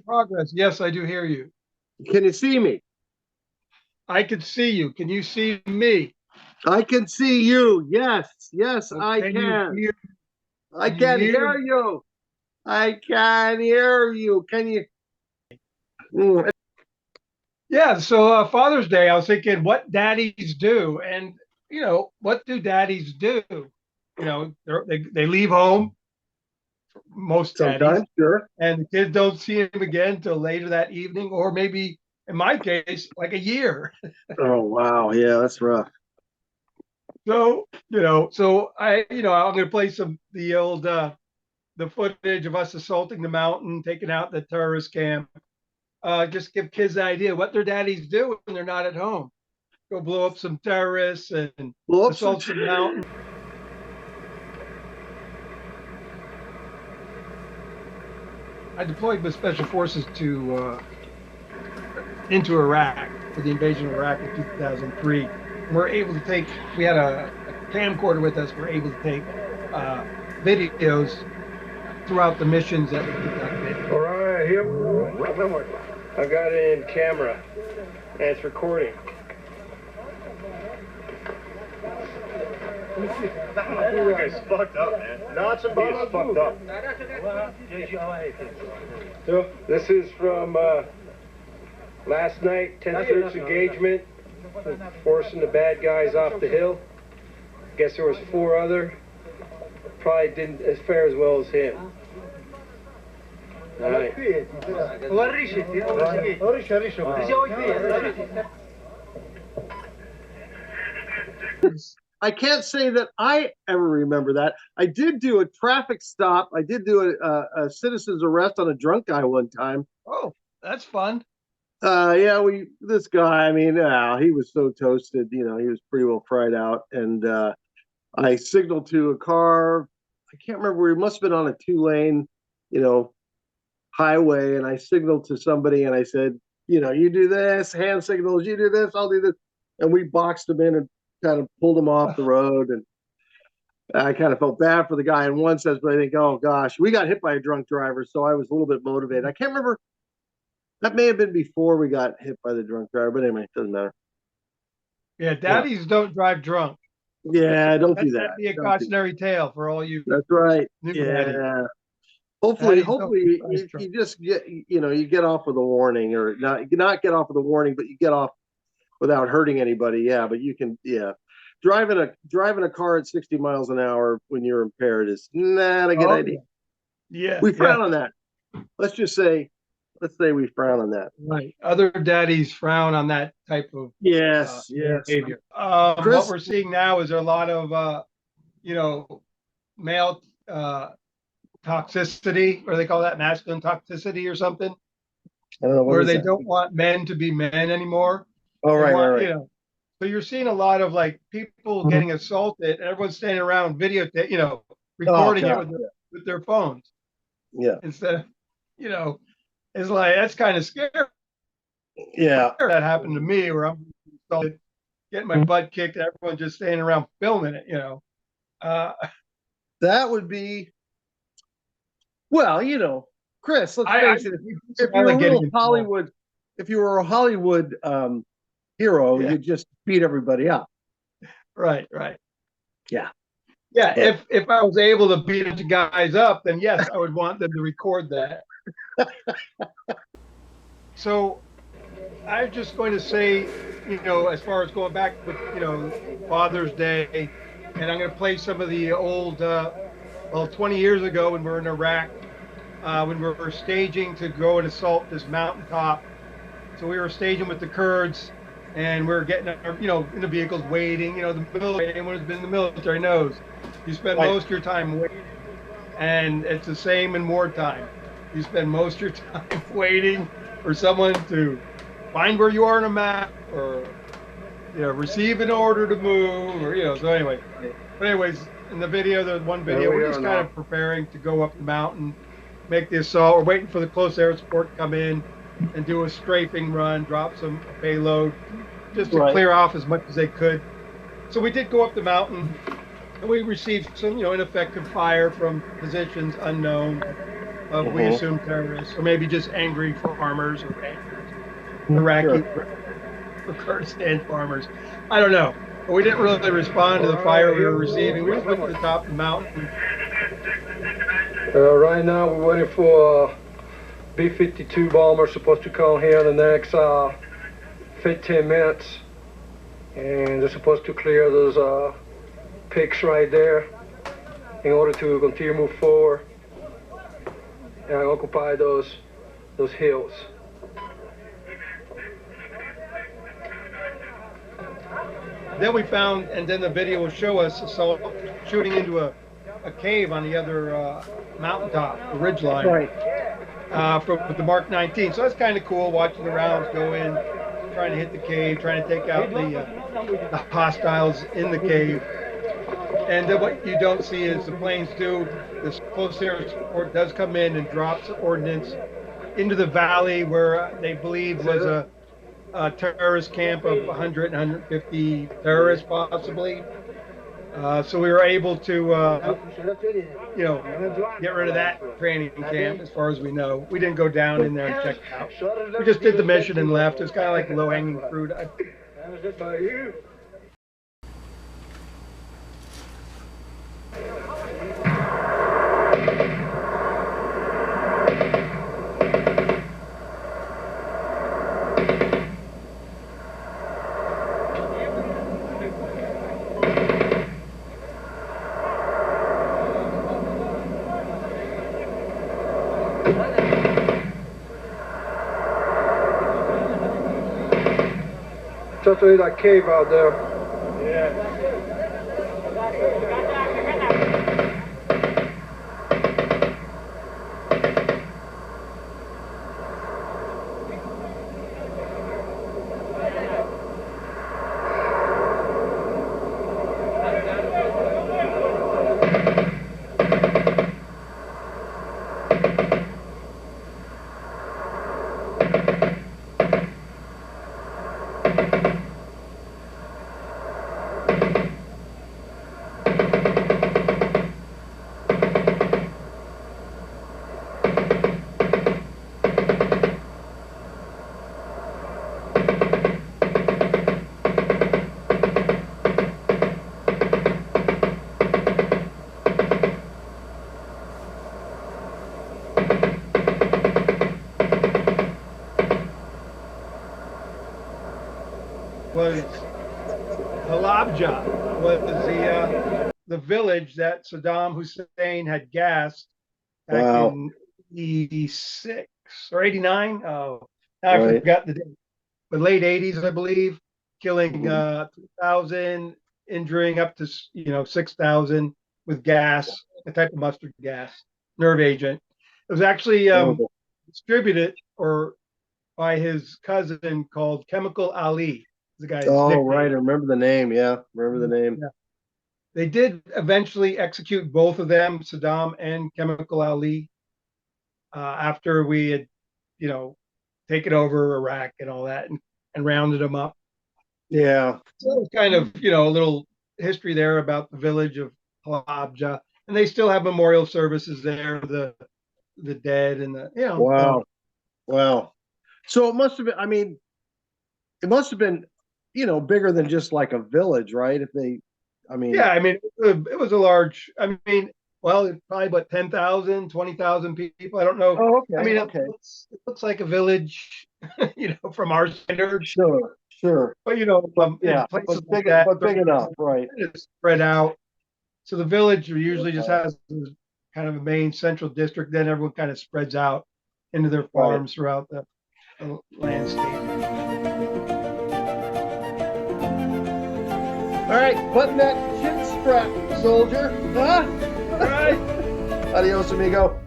progress. Yes, I do hear you. Can you see me? I can see you. Can you see me? I can see you. Yes, yes, Well, I can you can. hear? I Can you can hear? hear you. I can hear you. Can you? Mm, Yeah. So Father's Day, I was thinking, what daddies do, and what do daddies do? They leave home. Most daddies, sometimes, sure. and the kids don't see him again till later that evening, or maybe in my case, like a year. Oh, wow. Yeah, that's rough. So I'm going to play the footage of us assaulting the mountain, taking out the terrorist camp. Just give kids the idea what their daddies do when they're not at home. Go blow up some terrorists and Whoops. assault some mountain. I deployed with special forces to into Iraq for the invasion of Iraq in 2003. We're able to take. We had a camcorder with us. We're able to take videos throughout the missions that we conducted. All right, here. I got it in camera, and it's recording. You guys fucked up, man. He's fucked up. So, this is from last night, 10th Troops engagement, forcing the bad guys off the hill. Guess there was 4 other. Probably didn't as fare as well as him. All right. I can't say that I ever remember that. I did do a traffic stop. I did do a citizen's arrest on a drunk guy one time. Oh, that's fun. Yeah, this guy, I mean, he was so toasted, he was pretty well fried out. And I signaled to a car. I can't remember where he must have been on a 2-lane, highway. And I signaled to somebody and I said, you do this, hand signals, you do this, I'll do this. And we boxed him in and kind of pulled him off the road. And I kind of felt bad for the guy in one sense, but I think, oh gosh, we got hit by a drunk driver. So I was a little bit motivated. I can't remember. That may have been before we got hit by the drunk driver, but anyway, it doesn't matter. Yeah, daddies don't drive drunk. Yeah, don't do that. That'd be a cautionary tale for all you. That's right. Daddies. Yeah. Hopefully Daddies you just get you get off with a warning, or not get off with a warning, but you get off without hurting anybody. Yeah, but you can driving a car at 60 miles an hour when you're impaired is not a good idea. Yeah, we frown on that. Let's say we frown on that. Right. Other daddies frown on that type of behavior. What we're seeing now is a lot of male toxicity, or they call that masculine toxicity or something. I don't know where they don't want men to be men anymore. Oh, right. So you're seeing a lot of like people getting assaulted, and everyone's standing around recording it with their phones. Yeah. Instead of, it's like, that's kind of scary. Yeah. That happened to me where I'm getting my butt kicked, and everyone just standing around filming it, That would be, well, Chris, let's face it, if you were a Hollywood hero, you'd just beat everybody up. Right. Yeah. Yeah, if I was able to beat the guys up, then yes, I would want them to record that. So I'm just going to say, as far as going back with, Father's Day, and I'm going to play some of the old, 20 years ago when we were in Iraq, when we were staging to go and assault this mountaintop. So we were staging with the Kurds, and we were getting, in the vehicles waiting. The military, anyone who's been in the military knows, you spend most of your time waiting, and it's the same in wartime. You spend most of your time waiting for someone to find where you are on a map, or receive an order to move, or so anyway. But anyways, in the video, there's one video, we're just kind of preparing to go up the mountain, make the assault. We're waiting for the close air support to come in and do a strafing run, drop some payload, just to clear off as much as they could. So we did go up the mountain, and we received some, ineffective fire from positions unknown. of, we Mhm. assume, terrorists, or maybe just angry farmers or Iraqi Sure. or Kurdistan farmers. I don't know. But we didn't really respond to the fire we were receiving. We just went to the top of the mountain. Right now we're waiting for B-52 bomber supposed to come here in the next 15 minutes, and they're supposed to clear those pigs right there in order to continue to move forward and occupy those hills. Then we found, and then the video will show us assault shooting into a cave on the other mountaintop, the ridge line, Right. with the Mark 19. So that's kind of cool, watching the rounds go in, trying to hit the cave, trying to take out the hostiles in the cave. And then what you don't see is the planes do, this close air support does come in and drops ordnance into the valley where they believe was a terrorist camp of 100 and 150 terrorists possibly. So we were able to, get rid of that training camp as far as we know. We didn't go down in there and check it out. We just did the mission and left. It's kind of like low-hanging fruit. Totally that cave out there. Yeah. Was Halabja was the village that Saddam Hussein had gassed back Wow. in 86 or 89. Oh, now I Right. forgot the date. But late 80s, I believe, killing Mhm. 2,000, injuring up to 6,000 with gas, a type of mustard gas, nerve agent. It was actually Horrible. distributed or by his cousin called Chemical Ali, the guy's Oh, right. I nickname. remember the name. Yeah. Remember the name. Yeah. They did eventually execute both of them, Saddam and Chemical Ali, after we had, you know, taken over Iraq and all that and rounded them up. Yeah. So it's kind of, a little history there about the village of Halabja. And they still have memorial services there, the dead and Wow. Wow. So it must have been, it must have been, bigger than just like a village, right? If they, I mean, yeah, I mean, it was a large, well, it's probably about 10,000, 20,000 people. I don't know. oh, I okay. mean, Okay. it looks like a village, from our standards, Sure. Sure. but, But in yeah, places like that, but big enough, right? it's spread out. So the village usually just has kind of a main central district. Then everyone kind of spreads out into their Right. farms throughout the landscape. All right. Button that chin strap, soldier. Huh? All right. Adios, amigo.